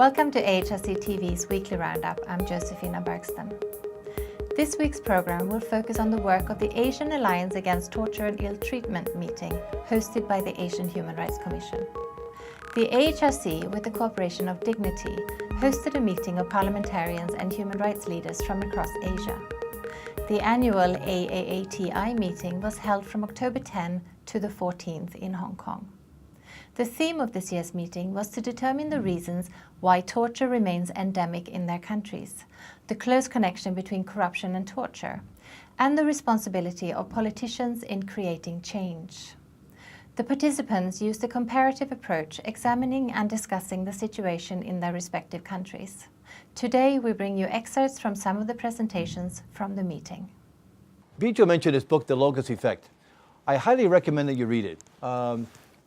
Welcome to AHRC TV's weekly roundup. I'm Josephina Bergsten. This week's program will focus on the work of the Asian Alliance Against Torture and Ill Treatment meeting hosted by the Asian Human Rights Commission. The AHRC, with the cooperation of Dignity, hosted a meeting of parliamentarians and human rights leaders from across Asia. The annual AAATI meeting was held from October 10 to the 14th in Hong Kong. The theme of this year's meeting was to determine the reasons why torture remains endemic in their countries, the close connection between corruption and torture, and the responsibility of politicians in creating change. The participants used a comparative approach, examining and discussing the situation in their respective countries. Today, we bring you excerpts from some of the presentations from the meeting. Bijo mentioned his book, The Locus Effect. I highly recommend that you read it.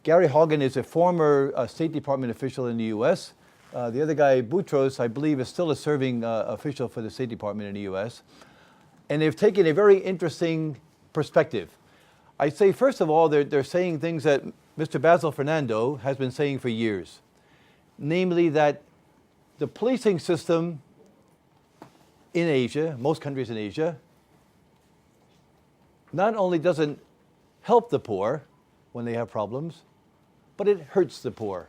Gary Haugen is a former State Department official in the US. The other guy, Boutros, I believe, is still a serving official for the State Department in the US. And they've taken a very interesting perspective. I'd say, first of all, they're saying things that Mr. Basil Fernando has been saying for years. Namely that the policing system in Asia, most countries in Asia, not only doesn't help the poor when they have problems, but it hurts the poor.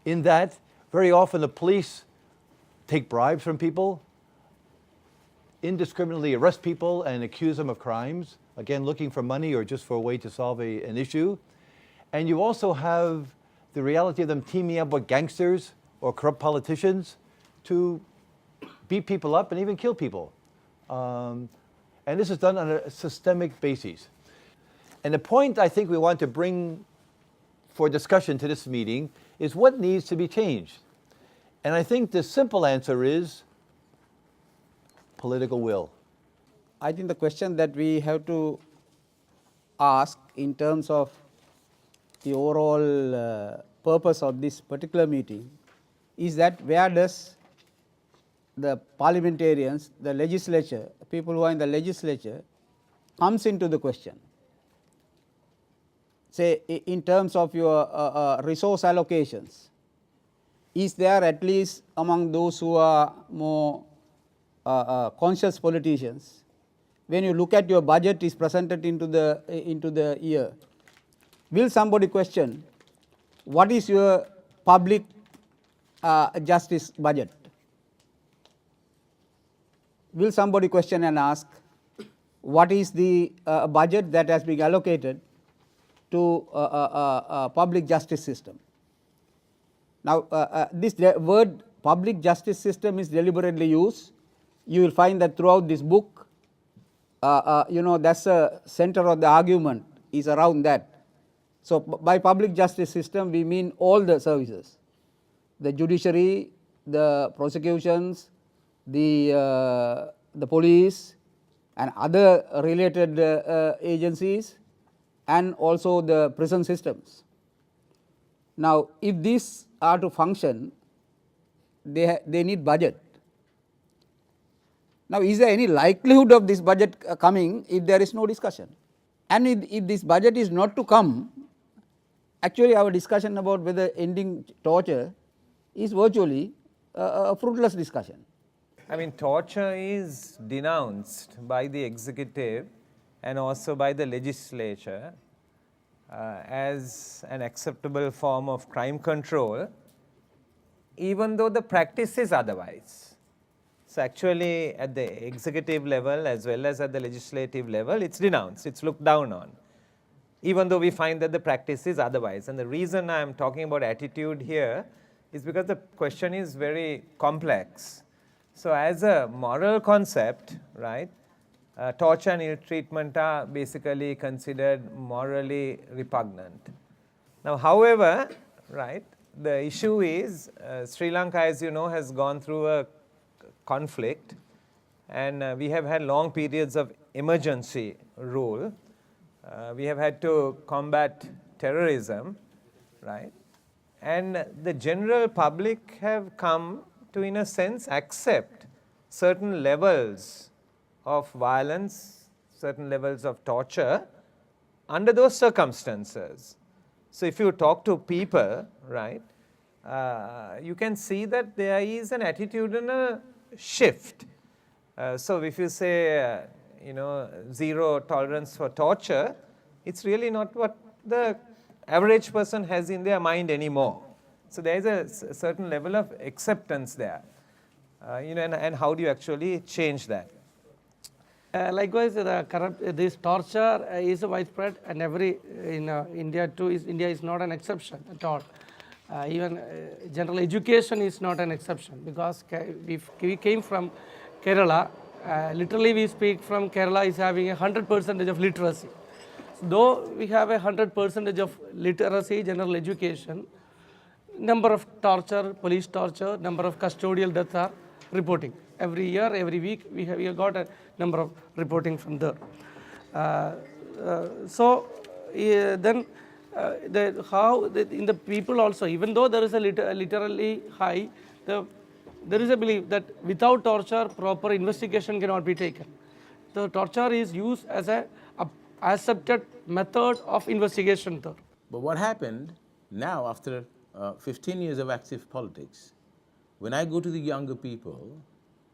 In that, very often the police take bribes from people, indiscriminately arrest people and accuse them of crimes, again, looking for money or just for a way to solve an issue. And you also have the reality of them teaming up with gangsters or corrupt politicians to beat people up and even kill people. And this is done on a systemic basis. And the point I think we want to bring for discussion to this meeting is what needs to be changed. And I think the simple answer is political will. I think the question that we have to ask in terms of the overall purpose of this particular meeting is that where does the parliamentarians, the legislature, people who are in the legislature comes into the question. Say in terms of your resource allocations, is there at least among those who are more conscious politicians, when you look at your budget is presented into the year, will somebody question what is your public justice budget? Will somebody question and ask what is the budget that has been allocated to public justice system? Now, this word public justice system is deliberately used. You will find that throughout this book, that's the center of the argument is around that. So, by public justice system, we mean all the services, the judiciary, the prosecutions, the police and other related agencies, and also the prison systems. Now, if these are to function, they need budget. Now, is there any likelihood of this budget coming if there is no discussion? And if this budget is not to come, actually our discussion about whether ending torture is virtually a fruitless discussion. I mean, torture is denounced by the executive and also by the legislature as an acceptable form of crime control, even though the practice is otherwise. So, actually at the executive level as well as at the legislative level, it's denounced, it's looked down on, even though we find that the practice is otherwise. And the reason I am talking about attitude here is because the question is very complex. So, as a moral concept, right, torture and ill treatment are basically considered morally repugnant. Now, however, right, the issue is Sri Lanka, as you know, has gone through a conflict, and we have had long periods of emergency rule. We have had to combat terrorism, right, and the general public have come to, in a sense, accept certain levels of violence, certain levels of torture under those circumstances. So if you talk to people, right, you can see that there is an attitudinal shift. So if you say, zero tolerance for torture, it's really not what the average person has in their mind anymore. So there is a certain level of acceptance there, and how do you actually change that? Likewise, this torture is widespread, and India too India is not an exception at all. Even general education is not an exception, because we came from Kerala. Literally, we speak from Kerala is having 100% of literacy. Though we have 100% of literacy, general education, number of torture, police torture, number of custodial deaths are reporting. Every year, every week, we have got a number of reporting from there. In the people also, even though there is a literally high, there is a belief that without torture, proper investigation cannot be taken. The torture is used as a accepted method of investigation there. But what happened now, after 15 years of active politics, when I go to the younger people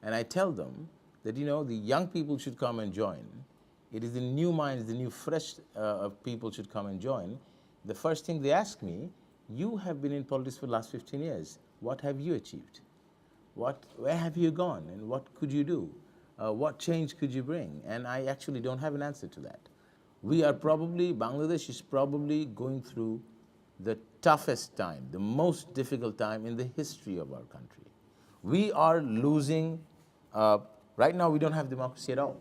and I tell them that, the young people should come and join, it is the new minds, the new fresh people should come and join, the first thing they ask me, you have been in politics for the last 15 years. What have you achieved? Where have you gone, and what could you do? What change could you bring? And I actually don't have an answer to that. Bangladesh is probably going through the toughest time, the most difficult time in the history of our country. We are losing, right now we don't have democracy at all.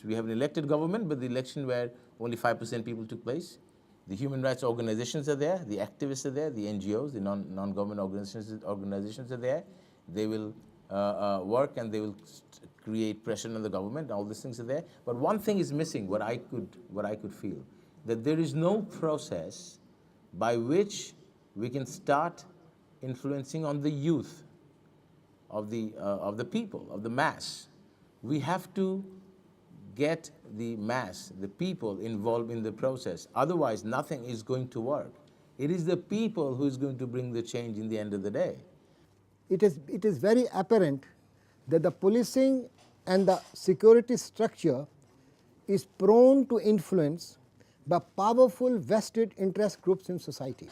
We have an elected government, but the election where only 5% people took place. The human rights organizations are there, the activists are there, the NGOs, the non-government organizations are there. They will work and they will create pressure on the government. All these things are there. But one thing is missing, what I could feel, that there is no process by which we can start influencing on the youth of the people, of the mass. We have to get the mass, the people involved in the process. Otherwise, nothing is going to work. It is the people who is going to bring the change in the end of the day. It is very apparent that the policing and the security structure is prone to influence by powerful vested interest groups in society.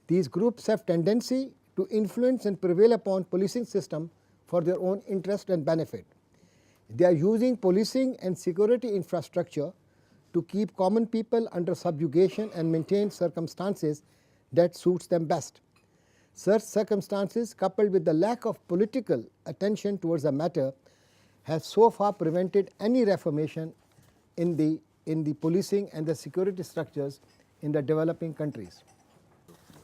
These groups have tendency to influence and prevail upon policing system for their own interest and benefit. They are using policing and security infrastructure to keep common people under subjugation and maintain circumstances that suits them best. Such circumstances, coupled with the lack of political attention towards the matter, have so far prevented any reformation in the policing and the security structures in the developing countries.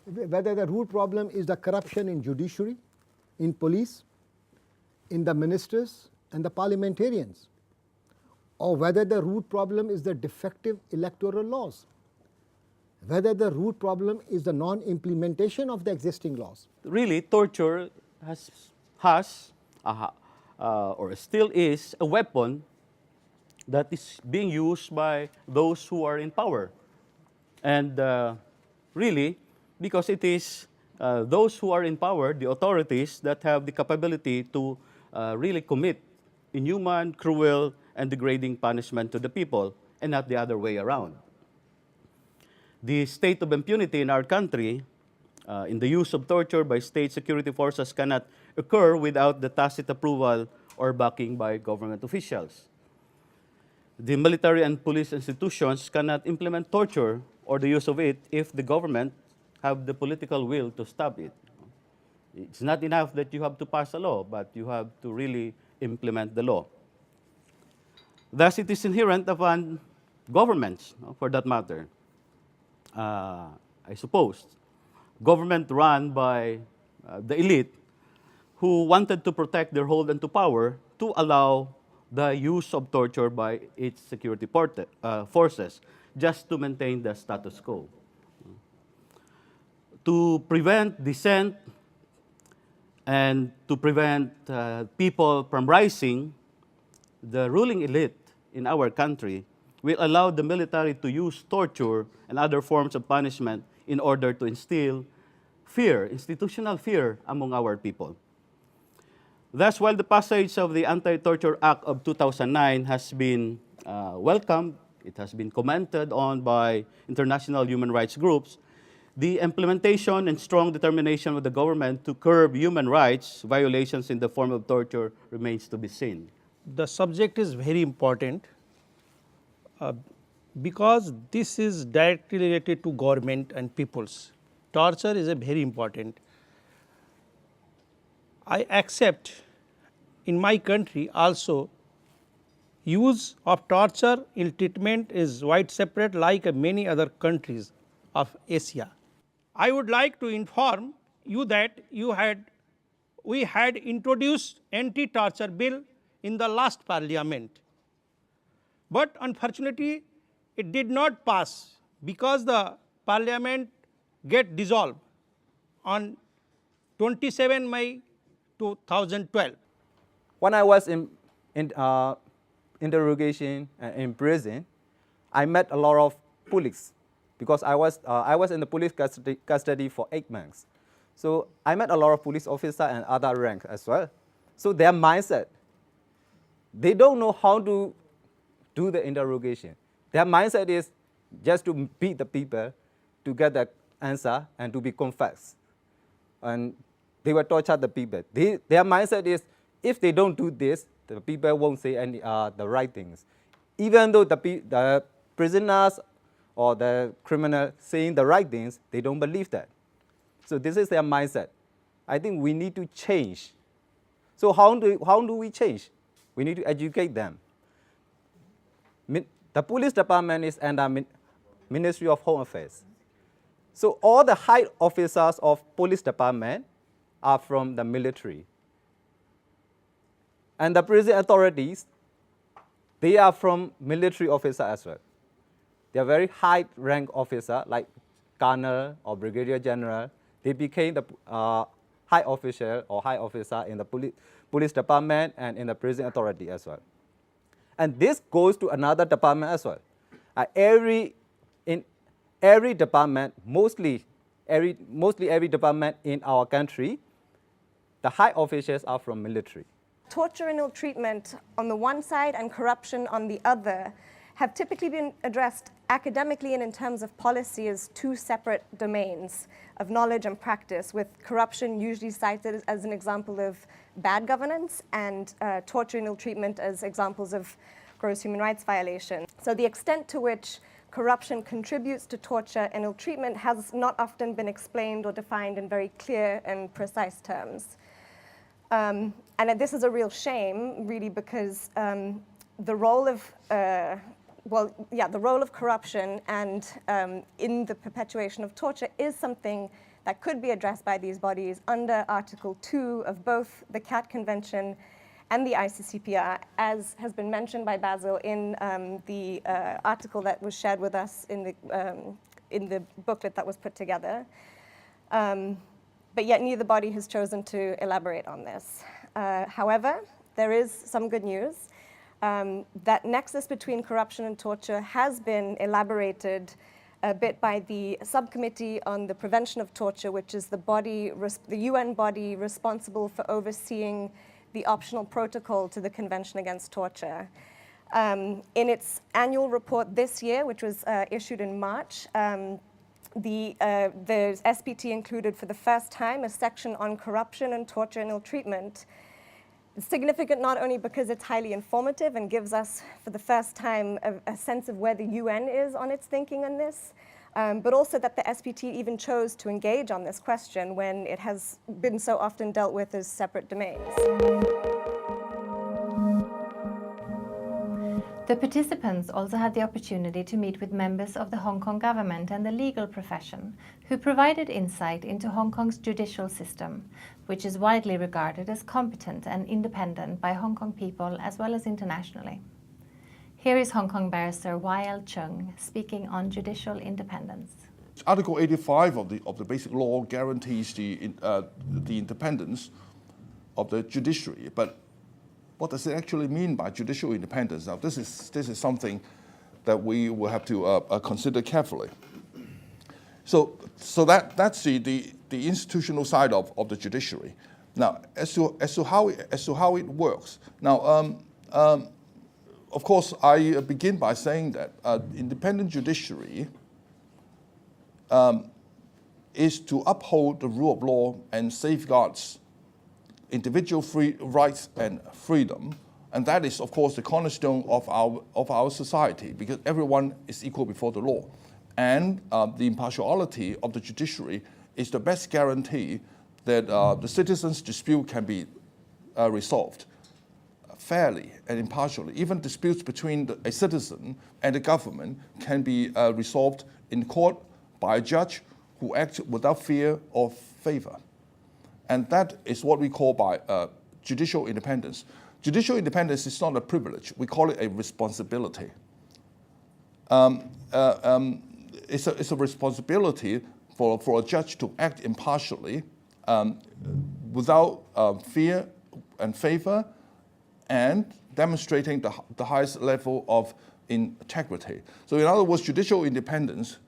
Whether the root problem is the corruption in judiciary, in police, in the ministers and the parliamentarians, or whether the root problem is the defective electoral laws, whether the root problem is the non-implementation of the existing laws. Really, torture or still is a weapon that is being used by those who are in power. And really, because it is those who are in power, the authorities, that have the capability to really commit inhuman, cruel, and degrading punishment to the people, and not the other way around. The state of impunity in our country, in the use of torture by state security forces, cannot occur without the tacit approval or backing by government officials. The military and police institutions cannot implement torture or the use of it if the government have the political will to stop it. It's not enough that you have to pass a law, but you have to really implement the law. Thus, it is inherent upon governments, for that matter. I suppose, government run by the elite who wanted to protect their hold onto power to allow the use of torture by its security forces just to maintain the status quo. To prevent dissent and to prevent people from rising, the ruling elite in our country will allow the military to use torture and other forms of punishment in order to instill fear, institutional fear among our people. Thus, while the passage of the Anti-Torture Act of 2009 has been welcomed, it has been commented on by international human rights groups, the implementation and strong determination of the government to curb human rights violations in the form of torture remains to be seen. The subject is very important because this is directly related to government and peoples. Torture is a very important. I accept in my country also use of torture ill treatment is widespread like many other countries of Asia. I would like to inform you that we had introduced anti-torture bill in the last parliament, but unfortunately it did not pass because the parliament get dissolved on 27 May 2012. When I was in interrogation in prison, I met a lot of police because I was in the police custody for 8 months. So I met a lot of police officers and other ranks as well. So their mindset, they don't know how to do the interrogation. Their mindset is just to beat the people to get the answer and to be confessed. And they will torture the people. Their mindset is if they don't do this, the people won't say any the right things. Even though the prisoners or the criminal saying the right things, they don't believe that. So this is their mindset. I think we need to change. So how do we change? We need to educate them. The police department is under Ministry of Home Affairs. So all the high officers of police department are from the military. And the prison authorities, they are from military officer as well. They are very high rank officer like colonel or brigadier general. They became the high official or high officer in the police department and in the prison authority as well. And this goes to another department as well. In every department, mostly every department in our country, the high officials are from military. Torture and ill treatment on the one side and corruption on the other have typically been addressed academically and in terms of policy as two separate domains of knowledge and practice, with corruption usually cited as an example of bad governance and torture and ill treatment as examples of gross human rights violation. So the extent to which corruption contributes to torture and ill treatment has not often been explained or defined in very clear and precise terms. And this is a real shame, really, because the role of corruption and in the perpetuation of torture is something that could be addressed by these bodies under Article 2 of both the CAT Convention and the ICCPR, as has been mentioned by Basil in the article that was shared with us in the booklet that was put together. But yet neither body has chosen to elaborate on this. However, there is some good news. That nexus between corruption and torture has been elaborated a bit by the Subcommittee on the Prevention of Torture, which is the UN body responsible for overseeing the optional protocol to the Convention Against Torture. In its annual report this year, which was issued in March, the SPT included for the first time a section on corruption and torture and ill treatment. It's significant not only because it's highly informative and gives us for the first time a sense of where the UN is on its thinking on this, but also that the SPT even chose to engage on this question when it has been so often dealt with as separate domains. The participants also had the opportunity to meet with members of the Hong Kong government and the legal profession, who provided insight into Hong Kong's judicial system, which is widely regarded as competent and independent by Hong Kong people as well as internationally. Here is Hong Kong barrister Y.L. Chung speaking on judicial independence. Article 85 of the Basic Law guarantees the independence of the judiciary, but what does it actually mean by judicial independence? Now, this is something that we will have to consider carefully. So that's the the institutional side of the judiciary. Now, as to how it works. Now, of course, I begin by saying that independent judiciary is to uphold the rule of law and safeguards individual rights and freedom, and that is, of course, the cornerstone of our society, because everyone is equal before the law, and the impartiality of the judiciary is the best guarantee that the citizens' dispute can be resolved fairly and impartially. Even disputes between a citizen and the government can be resolved in court by a judge who acts without fear or favor. And that is what we call by judicial independence. Judicial independence is not a privilege. We call it a responsibility. It's a responsibility for a judge to act impartially without fear and favor, and demonstrating the highest level of integrity. So in other words, judicial independence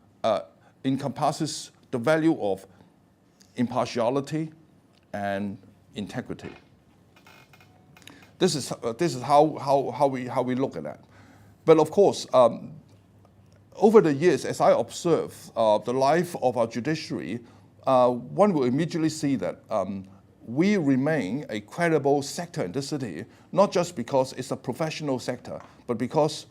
encompasses the value of impartiality and integrity. This is how we look at that. But of course, over the years, as I observe the life of our judiciary, one will immediately see that we remain a credible sector in this city, not just because it's a professional sector, but because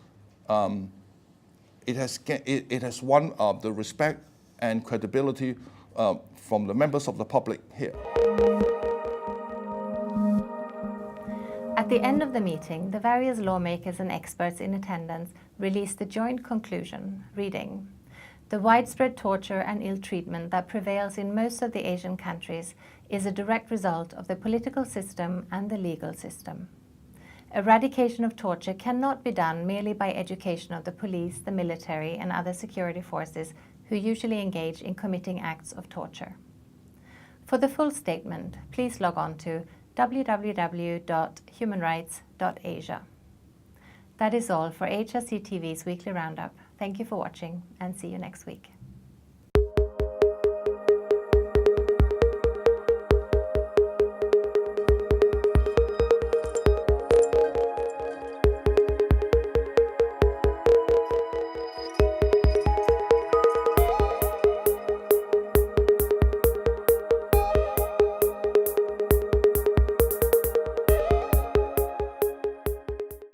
it has won the respect and credibility from the members of the public here. At the end of the meeting, the various lawmakers and experts in attendance released the joint conclusion, reading: "The widespread torture and ill treatment that prevails in most of the Asian countries is a direct result of the political system and the legal system. Eradication of torture cannot be done merely by education of the police, the military, and other security forces who usually engage in committing acts of torture." For the full statement, please log on to www.humanrights.asia. That is all for AHRC TV's Weekly Roundup. Thank you for watching, and see you next week.